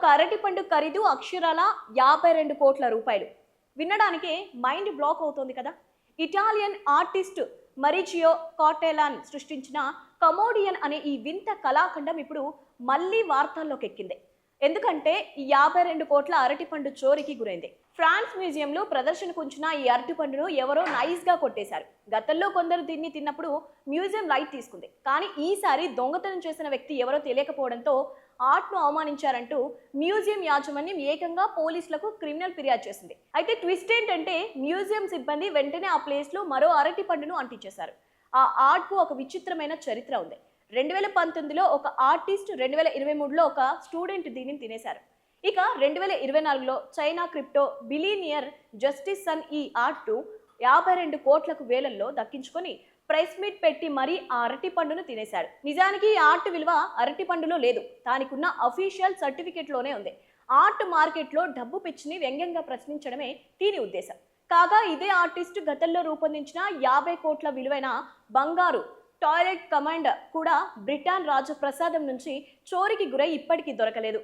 ఒక అరటిపండు ఖరీదు అక్షరాల 52 కోట్ల రూపాయలు. వినడానికే మైండ్ బ్లాక్ అవుతోంది కదా. ఇటాలియన్ ఆర్టిస్ట్ మరిచియో కాటెలాన్ సృష్టించిన కమోడియన్ అనే ఈ వింత కళాఖండం ఇప్పుడు మళ్ళీ వార్తల్లోకి ఎక్కింది. ఎందుకంటే ఈ 52 కోట్ల అరటిపండు చోరీకి గురైంది. ఫ్రాన్స్ మ్యూజియంలో ప్రదర్శనకు ఉంచిన ఈ అరటిపండును ఎవరో నైస్ గా కొట్టేశారు. గతంలో కొందరు దీన్ని తిన్నప్పుడు మ్యూజియం లైట్ తీసుకుంది. కానీ ఈసారి దొంగతనం చేసిన వ్యక్తి ఎవరో తెలియకపోవడంతో ఆర్ట్ను అవమానించారంటూ మ్యూజియం యాజమాన్యం ఏకంగా పోలీసులకు క్రిమినల్ ఫిర్యాదు చేసింది. అయితే ట్విస్ట్ ఏంటంటే మ్యూజియం సిబ్బంది వెంటనే ఆ ప్లేస్ లో మరో అరటి పండును అంటించేశారు. ఆ ఆర్ట్ కు ఒక విచిత్రమైన చరిత్ర ఉంది. 2019లో ఒక ఆర్టిస్ట్, 2023లో ఒక స్టూడెంట్ దీనిని తినేశారు. ఇక 2024లో China crypto billionaire Justin Sun ఈ ఆర్ట్ 52 కోట్లకు వేలల్లో దక్కించుకొని ప్రెస్ మీట్ పెట్టి మరీ ఆ అరటి పండును తినేశాడు. నిజానికి ఈ ఆర్ట్ విలువ అరటి పండులో లేదు, దానికున్న అఫీషియల్ సర్టిఫికెట్లోనే ఉంది. ఆర్ట్ మార్కెట్లో డబ్బు పిచ్చిని వ్యంగ్యంగా ప్రశ్నించడమే దీని ఉద్దేశం. కాగా ఇదే ఆర్టిస్ట్ గతంలో రూపొందించిన 50 కోట్ల విలువైన బంగారు టాయిలెట్ కమాండ్ కూడా బ్రిటన్ రాజప్రసాదం నుంచి చోరీకి గురై ఇప్పటికీ దొరకలేదు.